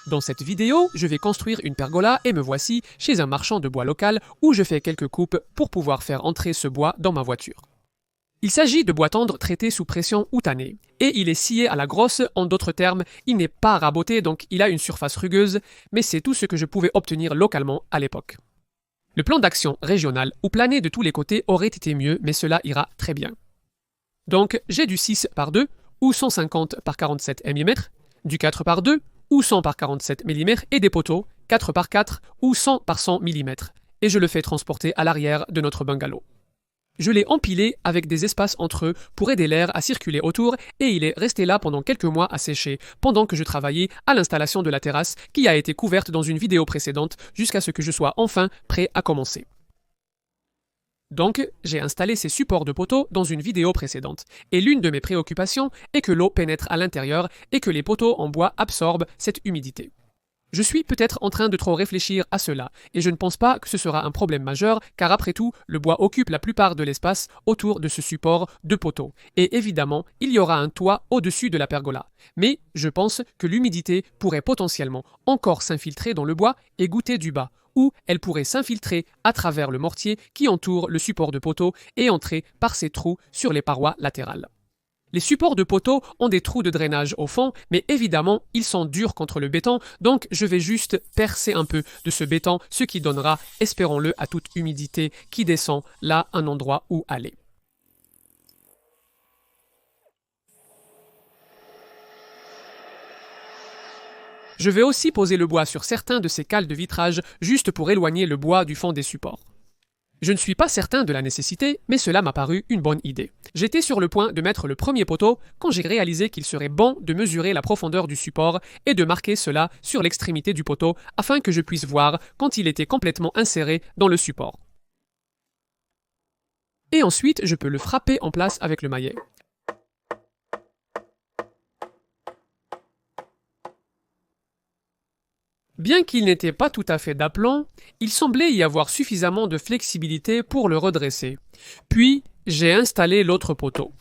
Dans cette vidéo, je vais construire une pergola et me voici chez un marchand de bois local où je fais quelques coupes pour pouvoir faire entrer ce bois dans ma voiture. Il s'agit de bois tendre traité sous pression ou tanné, et il est scié à la grosse, en d'autres termes, il n'est pas raboté donc il a une surface rugueuse, mais c'est tout ce que je pouvais obtenir localement à l'époque. Le plan d'action régional ou plané de tous les côtés aurait été mieux, mais cela ira très bien. Donc j'ai du 6 par 2 ou 150 par 47 mm, du 4 par 2 ou 100 par 47 mm et des poteaux 4 par 4 ou 100 par 100 mm, et je le fais transporter à l'arrière de notre bungalow. Je l'ai empilé avec des espaces entre eux pour aider l'air à circuler autour et il est resté là pendant quelques mois à sécher pendant que je travaillais à l'installation de la terrasse qui a été couverte dans une vidéo précédente jusqu'à ce que je sois enfin prêt à commencer. Donc, j'ai installé ces supports de poteaux dans une vidéo précédente, et l'une de mes préoccupations est que l'eau pénètre à l'intérieur et que les poteaux en bois absorbent cette humidité. Je suis peut-être en train de trop réfléchir à cela, et je ne pense pas que ce sera un problème majeur, car après tout, le bois occupe la plupart de l'espace autour de ce support de poteaux, et évidemment, il y aura un toit au-dessus de la pergola. Mais je pense que l'humidité pourrait potentiellement encore s'infiltrer dans le bois et goûter du bas, ou elle pourrait s'infiltrer à travers le mortier qui entoure le support de poteau et entrer par ces trous sur les parois latérales. Les supports de poteaux ont des trous de drainage au fond, mais évidemment, ils sont durs contre le béton, donc je vais juste percer un peu de ce béton, ce qui donnera, espérons-le, à toute humidité qui descend là un endroit où aller. Je vais aussi poser le bois sur certains de ces cales de vitrage juste pour éloigner le bois du fond des supports. Je ne suis pas certain de la nécessité, mais cela m'a paru une bonne idée. J'étais sur le point de mettre le premier poteau quand j'ai réalisé qu'il serait bon de mesurer la profondeur du support et de marquer cela sur l'extrémité du poteau afin que je puisse voir quand il était complètement inséré dans le support. Et ensuite, je peux le frapper en place avec le maillet. Bien qu'il n'était pas tout à fait d'aplomb, il semblait y avoir suffisamment de flexibilité pour le redresser. Puis, j'ai installé l'autre poteau.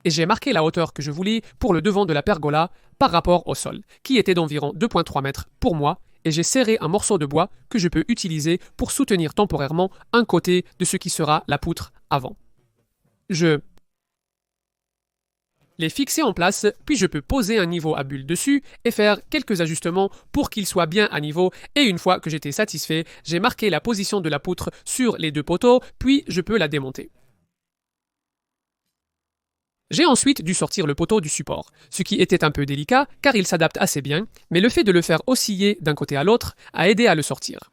Et j'ai marqué la hauteur que je voulais pour le devant de la pergola par rapport au sol, qui était d'environ 2,3 mètres pour moi, et j'ai serré un morceau de bois que je peux utiliser pour soutenir temporairement un côté de ce qui sera la poutre avant. Je les fixer en place, puis je peux poser un niveau à bulle dessus et faire quelques ajustements pour qu'il soit bien à niveau, et une fois que j'étais satisfait, j'ai marqué la position de la poutre sur les deux poteaux, puis je peux la démonter. J'ai ensuite dû sortir le poteau du support, ce qui était un peu délicat car il s'adapte assez bien, mais le fait de le faire osciller d'un côté à l'autre a aidé à le sortir.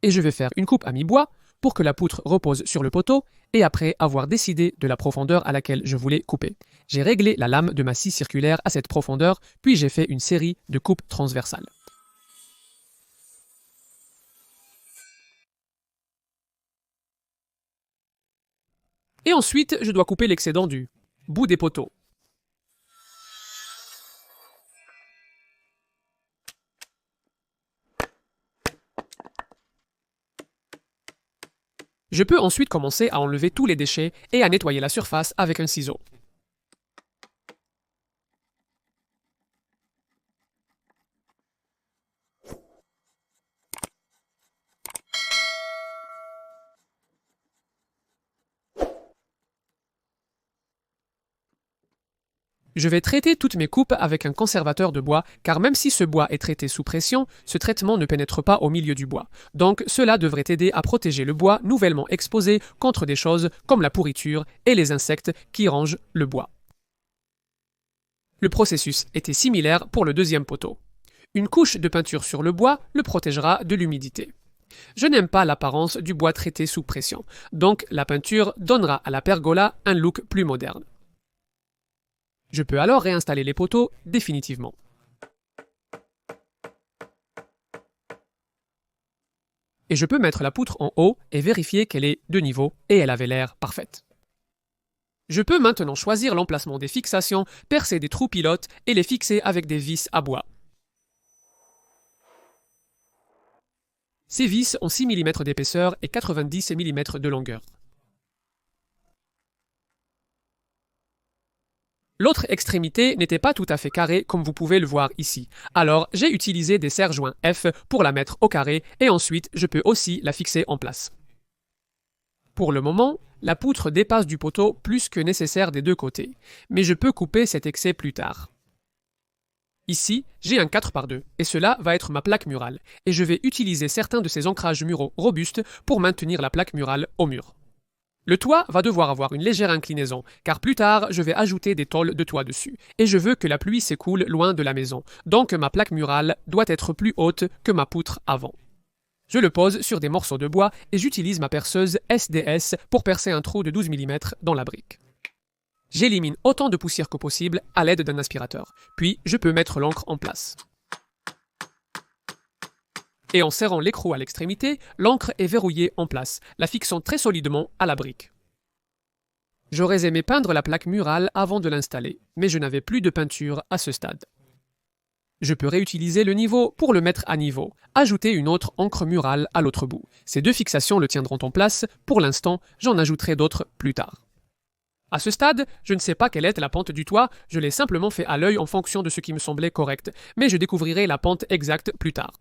Et je vais faire une coupe à mi-bois pour que la poutre repose sur le poteau et après avoir décidé de la profondeur à laquelle je voulais couper. J'ai réglé la lame de ma scie circulaire à cette profondeur, puis j'ai fait une série de coupes transversales. Et ensuite, je dois couper l'excédent du bout des poteaux. Je peux ensuite commencer à enlever tous les déchets et à nettoyer la surface avec un ciseau. Je vais traiter toutes mes coupes avec un conservateur de bois, car même si ce bois est traité sous pression, ce traitement ne pénètre pas au milieu du bois. Donc cela devrait aider à protéger le bois nouvellement exposé contre des choses comme la pourriture et les insectes qui rongent le bois. Le processus était similaire pour le deuxième poteau. Une couche de peinture sur le bois le protégera de l'humidité. Je n'aime pas l'apparence du bois traité sous pression, donc la peinture donnera à la pergola un look plus moderne. Je peux alors réinstaller les poteaux définitivement. Et je peux mettre la poutre en haut et vérifier qu'elle est de niveau et elle avait l'air parfaite. Je peux maintenant choisir l'emplacement des fixations, percer des trous pilotes et les fixer avec des vis à bois. Ces vis ont 6 mm d'épaisseur et 90 mm de longueur. L'autre extrémité n'était pas tout à fait carrée comme vous pouvez le voir ici. Alors j'ai utilisé des serre-joints F pour la mettre au carré et ensuite je peux aussi la fixer en place. Pour le moment, la poutre dépasse du poteau plus que nécessaire des deux côtés, mais je peux couper cet excès plus tard. Ici, j'ai un 4x2 et cela va être ma plaque murale et je vais utiliser certains de ces ancrages muraux robustes pour maintenir la plaque murale au mur. Le toit va devoir avoir une légère inclinaison, car plus tard, je vais ajouter des tôles de toit dessus, et je veux que la pluie s'écoule loin de la maison, donc ma plaque murale doit être plus haute que ma poutre avant. Je le pose sur des morceaux de bois et j'utilise ma perceuse SDS pour percer un trou de 12 mm dans la brique. J'élimine autant de poussière que possible à l'aide d'un aspirateur, puis je peux mettre l'encre en place. Et en serrant l'écrou à l'extrémité, l'encre est verrouillée en place, la fixant très solidement à la brique. J'aurais aimé peindre la plaque murale avant de l'installer, mais je n'avais plus de peinture à ce stade. Je peux réutiliser le niveau pour le mettre à niveau, ajouter une autre encre murale à l'autre bout. Ces deux fixations le tiendront en place, pour l'instant, j'en ajouterai d'autres plus tard. À ce stade, je ne sais pas quelle est la pente du toit, je l'ai simplement fait à l'œil en fonction de ce qui me semblait correct, mais je découvrirai la pente exacte plus tard.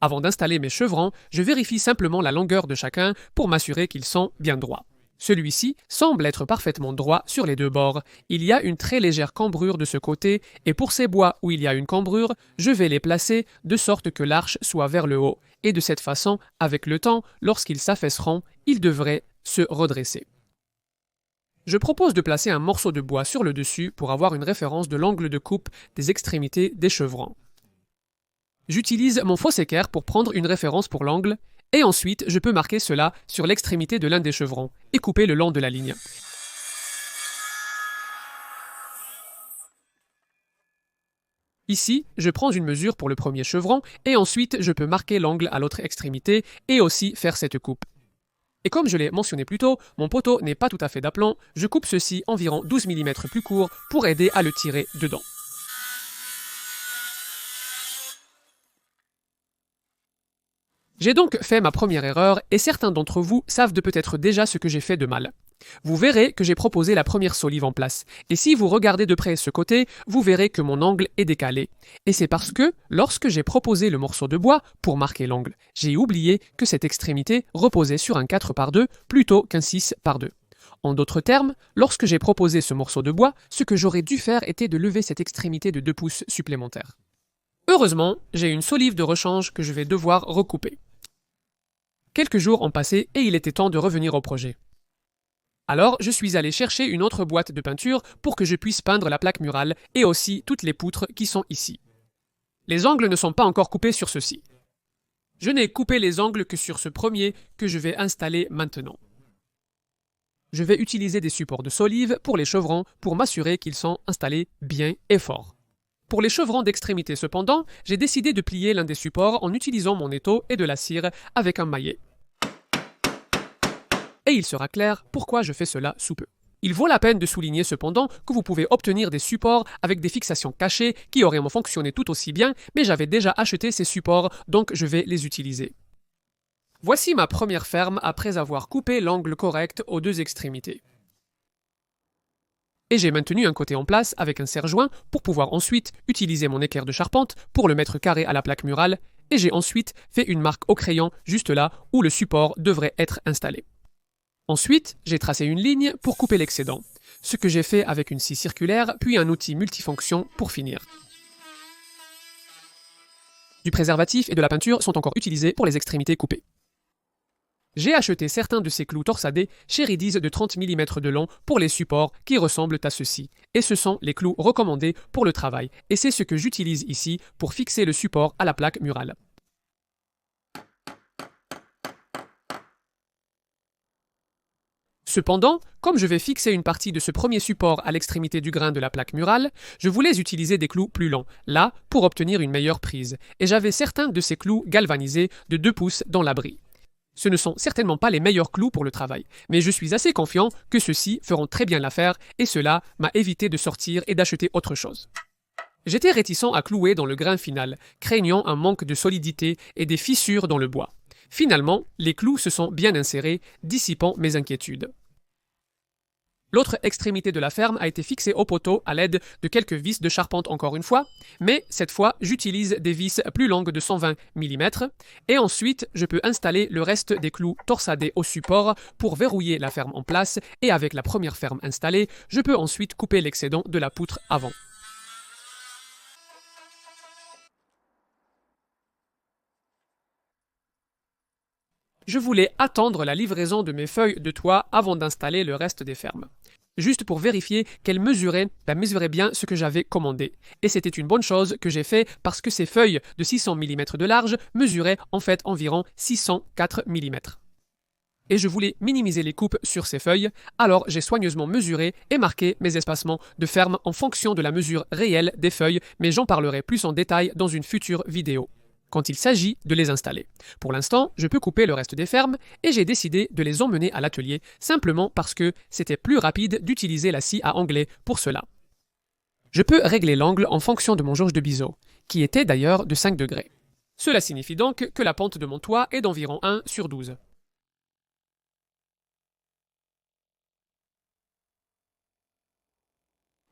Avant d'installer mes chevrons, je vérifie simplement la longueur de chacun pour m'assurer qu'ils sont bien droits. Celui-ci semble être parfaitement droit sur les deux bords. Il y a une très légère cambrure de ce côté, et pour ces bois où il y a une cambrure, je vais les placer de sorte que l'arche soit vers le haut, et de cette façon, avec le temps, lorsqu'ils s'affaisseront, ils devraient se redresser. Je propose de placer un morceau de bois sur le dessus pour avoir une référence de l'angle de coupe des extrémités des chevrons. J'utilise mon faux équerre pour prendre une référence pour l'angle, et ensuite je peux marquer cela sur l'extrémité de l'un des chevrons et couper le long de la ligne. Ici, je prends une mesure pour le premier chevron et ensuite je peux marquer l'angle à l'autre extrémité et aussi faire cette coupe. Et comme je l'ai mentionné plus tôt, mon poteau n'est pas tout à fait d'aplomb, je coupe ceci environ 12 mm plus court pour aider à le tirer dedans. J'ai donc fait ma première erreur et certains d'entre vous savent de peut-être déjà ce que j'ai fait de mal. Vous verrez que j'ai proposé la première solive en place, et si vous regardez de près ce côté, vous verrez que mon angle est décalé. Et c'est parce que, lorsque j'ai proposé le morceau de bois pour marquer l'angle, j'ai oublié que cette extrémité reposait sur un 4x2 plutôt qu'un 6x2. En d'autres termes, lorsque j'ai proposé ce morceau de bois, ce que j'aurais dû faire était de lever cette extrémité de 2 pouces supplémentaires. Heureusement, j'ai une solive de rechange que je vais devoir recouper. Quelques jours ont passé et il était temps de revenir au projet. Alors, je suis allé chercher une autre boîte de peinture pour que je puisse peindre la plaque murale et aussi toutes les poutres qui sont ici. Les angles ne sont pas encore coupés sur ceux-ci. Je n'ai coupé les angles que sur ce premier que je vais installer maintenant. Je vais utiliser des supports de solive pour les chevrons pour m'assurer qu'ils sont installés bien et fort. Pour les chevrons d'extrémité cependant, j'ai décidé de plier l'un des supports en utilisant mon étau et de la cire avec un maillet. Et il sera clair pourquoi je fais cela sous peu. Il vaut la peine de souligner cependant que vous pouvez obtenir des supports avec des fixations cachées qui auraient fonctionné tout aussi bien, mais j'avais déjà acheté ces supports, donc je vais les utiliser. Voici ma première ferme après avoir coupé l'angle correct aux deux extrémités. Et j'ai maintenu un côté en place avec un serre-joint pour pouvoir ensuite utiliser mon équerre de charpente pour le mettre carré à la plaque murale, et j'ai ensuite fait une marque au crayon juste là où le support devrait être installé. Ensuite, j'ai tracé une ligne pour couper l'excédent, ce que j'ai fait avec une scie circulaire puis un outil multifonction pour finir. Du préservatif et de la peinture sont encore utilisés pour les extrémités coupées. J'ai acheté certains de ces clous torsadés chez Ridis de 30 mm de long pour les supports qui ressemblent à ceux-ci, et ce sont les clous recommandés pour le travail, et c'est ce que j'utilise ici pour fixer le support à la plaque murale. Cependant, comme je vais fixer une partie de ce premier support à l'extrémité du grain de la plaque murale, je voulais utiliser des clous plus longs, là, pour obtenir une meilleure prise, et j'avais certains de ces clous galvanisés de 2 pouces dans l'abri. Ce ne sont certainement pas les meilleurs clous pour le travail, mais je suis assez confiant que ceux-ci feront très bien l'affaire, et cela m'a évité de sortir et d'acheter autre chose. J'étais réticent à clouer dans le grain final, craignant un manque de solidité et des fissures dans le bois. Finalement, les clous se sont bien insérés, dissipant mes inquiétudes. L'autre extrémité de la ferme a été fixée au poteau à l'aide de quelques vis de charpente encore une fois, mais cette fois j'utilise des vis plus longues de 120 mm et ensuite je peux installer le reste des clous torsadés au support pour verrouiller la ferme en place et avec la première ferme installée, je peux ensuite couper l'excédent de la poutre avant. Je voulais attendre la livraison de mes feuilles de toit avant d'installer le reste des fermes. Juste pour vérifier qu'elles mesuraient bien ce que j'avais commandé. Et c'était une bonne chose que j'ai fait parce que ces feuilles de 600 mm de large mesuraient en fait environ 604 mm. Et je voulais minimiser les coupes sur ces feuilles, alors j'ai soigneusement mesuré et marqué mes espacements de ferme en fonction de la mesure réelle des feuilles, mais j'en parlerai plus en détail dans une future vidéo quand il s'agit de les installer. Pour l'instant, je peux couper le reste des fermes et j'ai décidé de les emmener à l'atelier simplement parce que c'était plus rapide d'utiliser la scie à onglet pour cela. Je peux régler l'angle en fonction de mon jauge de biseau, qui était d'ailleurs de 5 degrés. Cela signifie donc que la pente de mon toit est d'environ 1/12.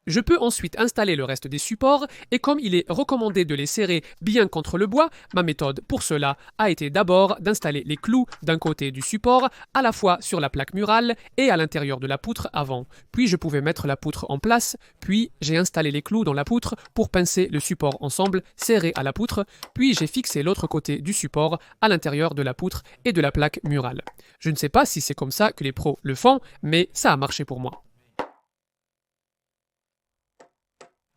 Je peux ensuite installer le reste des supports et comme il est recommandé de les serrer bien contre le bois, ma méthode pour cela a été d'abord d'installer les clous d'un côté du support à la fois sur la plaque murale et à l'intérieur de la poutre avant. Puis je pouvais mettre la poutre en place, puis j'ai installé les clous dans la poutre pour pincer le support ensemble, serré à la poutre, puis j'ai fixé l'autre côté du support à l'intérieur de la poutre et de la plaque murale. Je ne sais pas si c'est comme ça que les pros le font, mais ça a marché pour moi.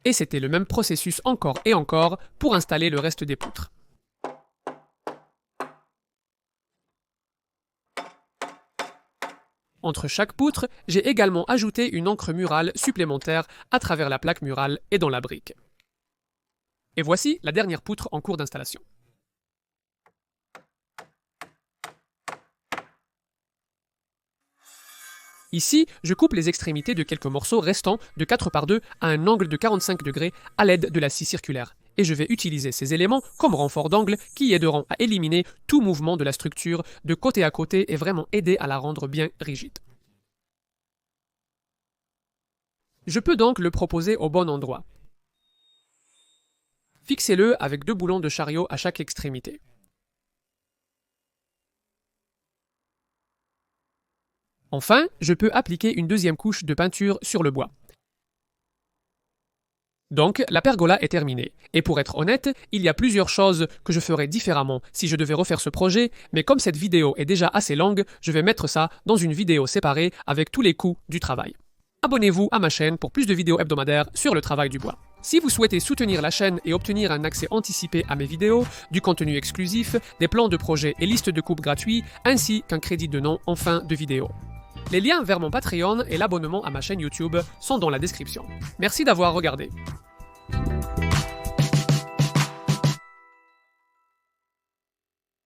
Et c'était le même processus encore et encore pour installer le reste des poutres. Entre chaque poutre, j'ai également ajouté une encre murale supplémentaire à travers la plaque murale et dans la brique. Et voici la dernière poutre en cours d'installation. Ici, je coupe les extrémités de quelques morceaux restants de 4x2 à un angle de 45 degrés à l'aide de la scie circulaire. Et je vais utiliser ces éléments comme renfort d'angle qui aideront à éliminer tout mouvement de la structure de côté à côté et vraiment aider à la rendre bien rigide. Je peux donc le proposer au bon endroit. Fixez-le avec 2 boulons de chariot à chaque extrémité. Enfin, je peux appliquer une deuxième couche de peinture sur le bois. Donc, la pergola est terminée. Et pour être honnête, il y a plusieurs choses que je ferais différemment si je devais refaire ce projet, mais comme cette vidéo est déjà assez longue, je vais mettre ça dans une vidéo séparée avec tous les coûts du travail. Abonnez-vous à ma chaîne pour plus de vidéos hebdomadaires sur le travail du bois. Si vous souhaitez soutenir la chaîne et obtenir un accès anticipé à mes vidéos, du contenu exclusif, des plans de projet et listes de coupes gratuits, ainsi qu'un crédit de nom en fin de vidéo. Les liens vers mon Patreon et l'abonnement à ma chaîne YouTube sont dans la description. Merci d'avoir regardé.